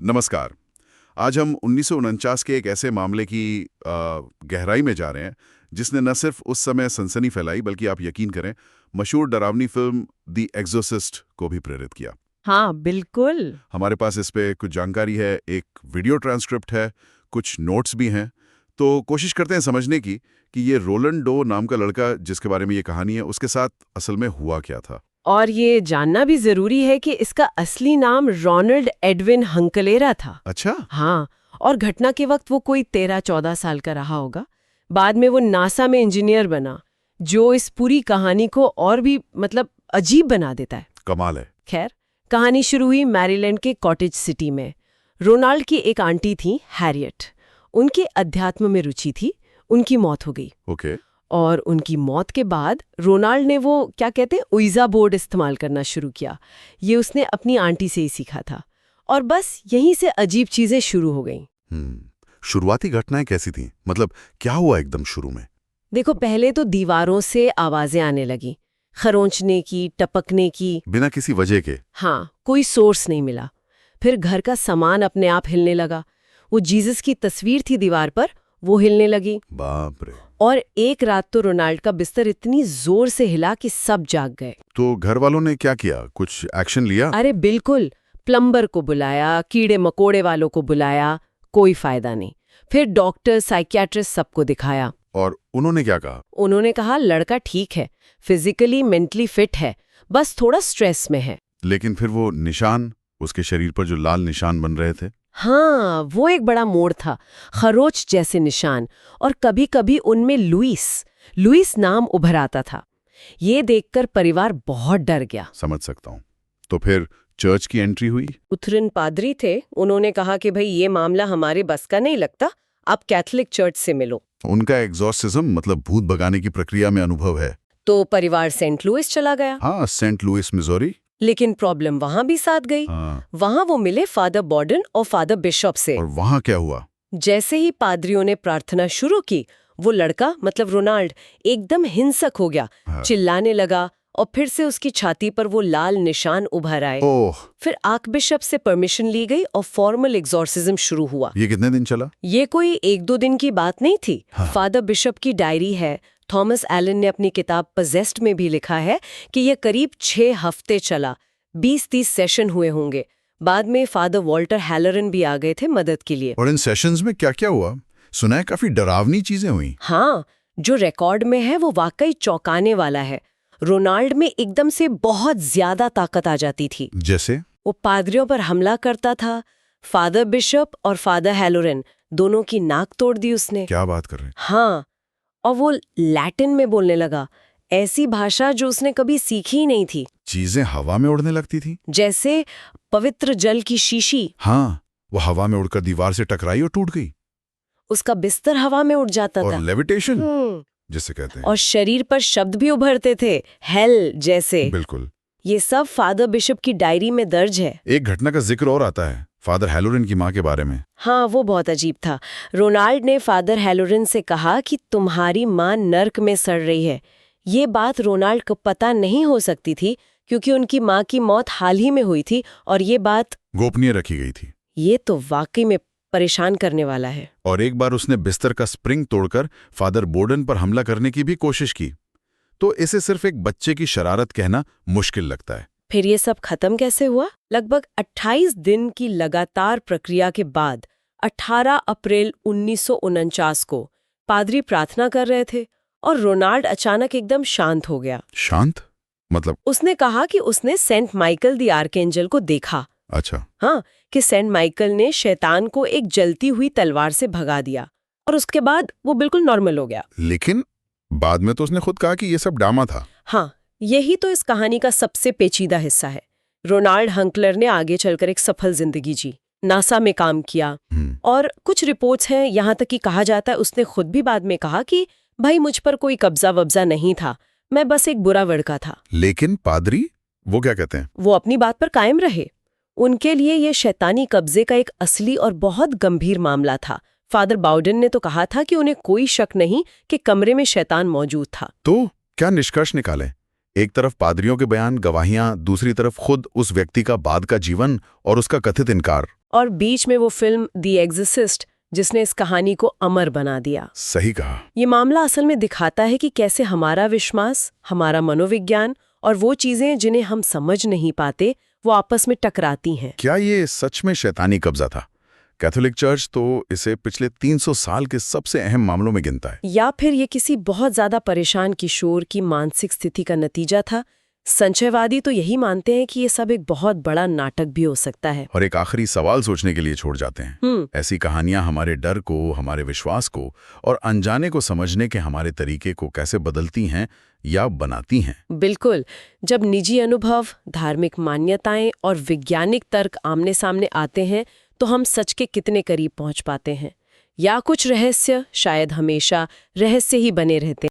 नमस्कार। आज हम 1949 के एक ऐसे मामले की गहराई में जा रहे हैं जिसने न सिर्फ उस समय सनसनी फैलाई बल्कि आप यकीन करें मशहूर डरावनी फिल्म द एक्सोर्सिस्ट को भी प्रेरित किया। हाँ बिल्कुल। हमारे पास इस पे कुछ जानकारी है, एक वीडियो ट्रांसक्रिप्ट है, कुछ नोट्स भी हैं। तो कोशिश करते हैं समझने की कि ये रोलैंड डो नाम का लड़का जिसके बारे में ये कहानी है उसके साथ असल में हुआ क्या था। और ये जानना भी जरूरी है कि इसका असली नाम रोनाल्ड एडविन हंकलेरा था। अच्छा। हाँ, और घटना के वक्त वो कोई 13-14 साल का रहा होगा। बाद में वो नासा में इंजीनियर बना, जो इस पूरी कहानी को और भी अजीब बना देता है। कमाल है। खैर, कहानी शुरू हुई मैरीलैंड के कॉटेज सिटी में। रोनाल्ड की एक आंटी थी, हैरियट। उनके अध्यात्म में रुचि थी। उनकी मौत हो गई। ओके। और उनकी मौत के बाद रोनाल्ड ने वो क्या कहते हैं उइजा बोर्ड इस्तेमाल करना शुरू किया। ये उसने अपनी आंटी से ही सीखा था। और बस यहीं से अजीब चीजें शुरू हो गईं। शुरुआती घटनाएं कैसी थीं? मतलब क्या हुआ एकदम शुरू में? देखो, पहले तो दीवारों से आवाजें आने लगी, खरोंचने की, टपकने की, बिना किसी वजह के। हाँ, कोई सोर्स नहीं मिला। फिर घर का सामान अपने आप हिलने लगा। वो जीसस की तस्वीर थी दीवार पर, वो हिलने लगी। बाप रे। और एक रात तो रोनाल्ड का बिस्तर इतनी जोर से हिला कि सब जाग गए। तो घर वालों ने क्या किया? कुछ एक्शन लिया? अरे बिल्कुल, प्लम्बर को बुलाया, कीड़े मकोड़े वालों को बुलाया, कोई फायदा नहीं। फिर डॉक्टर, साइकियाट्रिस्ट सबको दिखाया। और उन्होंने क्या कहा? उन्होंने कहा लड़का ठीक है, फिजिकली मेंटली फिट है, बस थोड़ा स्ट्रेस में है। लेकिन फिर वो निशान, उसके शरीर पर जो लाल निशान बन रहे थे। हाँ, वो एक बड़ा मोड़ था, खरोच जैसे निशान। और कभी कभी उनमें लुइस नाम उभर आता था। ये देखकर परिवार बहुत डर गया। समझ सकता हूँ। तो फिर चर्च की एंट्री हुई? लूथरन पादरी थे, उन्होंने कहा कि भाई ये मामला हमारे बस का नहीं लगता, आप कैथोलिक चर्च से मिलो। उनका एग्जॉर्सिज्म मतलब भूत भगाने की प्रक्रिया में अनुभव है। तो परिवार सेंट लुइस चला गया। हाँ, सेंट लुइस मिजोरी। लेकिन प्रॉब्लम वहां भी साथ गई। हाँ। वहां वो मिले फादर बॉर्डन और फादर बिशप से। और वहां क्या हुआ? जैसे ही पादरियों ने प्रार्थना शुरू की, वो लड़का रोनाल्ड एकदम हिंसक हो गया। हाँ। चिल्लाने लगा और फिर से उसकी छाती पर वो लाल निशान उभर आए। ओह। फिर आर्क बिशप से परमिशन ली गई और फॉर्मल एग्जॉर्सिज्म शुरू हुआ। ये कितने दिन चला? ये कोई 1-2 दिन की बात नहीं थी। हाँ। फादर बिशप की डायरी है, थॉमस एलन ने अपनी किताब पजेस्ड में भी लिखा है कि ये करीब 6 हफ्ते चला। 20-30 सेशन हुए होंगे। बाद में फादर वॉल्टर हैलरन भी आ गए थे मदद के लिए। और इन सेशंस में क्या क्या हुआ? सुना है काफी डरावनी चीजें हुई। हाँ, जो रिकॉर्ड में है वो वाकई चौंकाने वाला है। रोनाल्ड में एकदम से बहुत ज्यादा ताकत आ जाती थी। जैसे? वो पादरियों पर हमला करता था। फादर बिशप और फादर हैलोरन दोनों की नाक तोड़ दी उसने। क्या बात कर रहे हैं? हाँ, और वो लैटिन में बोलने लगा, ऐसी भाषा जो उसने कभी सीखी ही नहीं थी। चीजें हवा में उड़ने लगती थी। जैसे पवित्र जल की शीशी। हाँ, वो हवा में उड़कर दीवार से टकराई और टूट गई। उसका बिस्तर हवा में उड़ जाता और था। लेविटेशन जिसे कहते हैं। और शरीर पर शब्द भी उभरते थे, हेल जैसे। बिल्कुल। ये सब फादर बिशप की डायरी में दर्ज है। एक घटना का जिक्र और आता है, फादर हैलोरन की माँ के बारे में। हाँ, वो बहुत अजीब था। रोनाल्ड ने फादर हैलोरन से कहा कि तुम्हारी माँ नर्क में सड़ रही है। ये बात रोनाल्ड को पता नहीं हो सकती थी क्योंकि उनकी माँ की मौत हाल ही में हुई थी और ये बात गोपनीय रखी गई थी। ये तो वाकई में परेशान करने वाला है। और एक बार उसने बिस्तर का स्प्रिंग तोड़कर फादर बोर्डन पर हमला करने की भी कोशिश की। तो इसे सिर्फ एक बच्चे की शरारत कहना मुश्किल लगता है। फिर ये सब खत्म कैसे हुआ? लगभग 28 दिन की लगातार प्रक्रिया के बाद 18 अप्रैल 1949 को पादरी प्रार्थना कर रहे थे और रोनाल्ड अचानक एकदम शांत हो गया। शांत? मतलब? उसने कहा कि उसने सेंट माइकल द आर्कएंजल को देखा। अच्छा। हाँ, कि सेंट माइकल ने शैतान को एक जलती हुई तलवार से भगा दिया और उसके बाद वो बिल्कुल नॉर्मल हो गया। लेकिन बाद में तो उसने खुद कहा कि ये सब ड्रामा था। हाँ, यही तो इस कहानी का सबसे पेचीदा हिस्सा है। रोनाल्ड हंकलर ने आगे चलकर एक सफल जिंदगी जी, नासा में काम किया और कुछ रिपोर्ट्स हैं, यहाँ तक कि कहा जाता है उसने खुद भी बाद में कहा कि भाई मुझ पर कोई कब्जा वब्जा नहीं था, मैं बस एक बुरा लड़का था। लेकिन पादरी, वो क्या कहते हैं? वो अपनी बात पर कायम रहे। उनके लिए ये शैतानी कब्जे का एक असली और बहुत गंभीर मामला था। फादर बाउडन ने तो कहा था कि उन्हें कोई शक नहीं कि कमरे में शैतान मौजूद था। तो क्या निष्कर्ष निकाले? एक तरफ पादरियों के बयान, गवाहियां, दूसरी तरफ खुद उस व्यक्ति का बाद का जीवन और उसका कथित इनकार। और बीच में वो फिल्म द एग्जोर्सिस्ट जिसने इस कहानी को अमर बना दिया। सही कहा। ये मामला असल में दिखाता है कि कैसे हमारा विश्वास, हमारा मनोविज्ञान और वो चीजें जिन्हें हम समझ नहीं पाते वो आपस में टकराती हैं। क्या ये सच में शैतानी कब्जा था? कैथोलिक चर्च तो इसे पिछले 300 साल के सबसे अहम मामलों में गिनता है। या फिर ये किसी बहुत ज्यादा परेशान किशोर की मानसिक स्थिति का नतीजा था? संशयवादी तो यही मानते हैं कि ये सब एक बहुत बड़ा नाटक भी हो सकता है। और एक आखिरी सवाल सोचने के लिए छोड़ जाते हैं। ऐसी कहानियां हमारे डर को, हमारे विश्वास को और अनजाने को समझने के हमारे तरीके को कैसे बदलती हैं या बनाती हैं। बिल्कुल। जब निजी अनुभव, धार्मिक मान्यताएं और वैज्ञानिक तर्क आमने सामने आते हैं तो हम सच के कितने करीब पहुंच पाते हैं, या कुछ रहस्य शायद हमेशा रहस्य ही बने रहते हैं।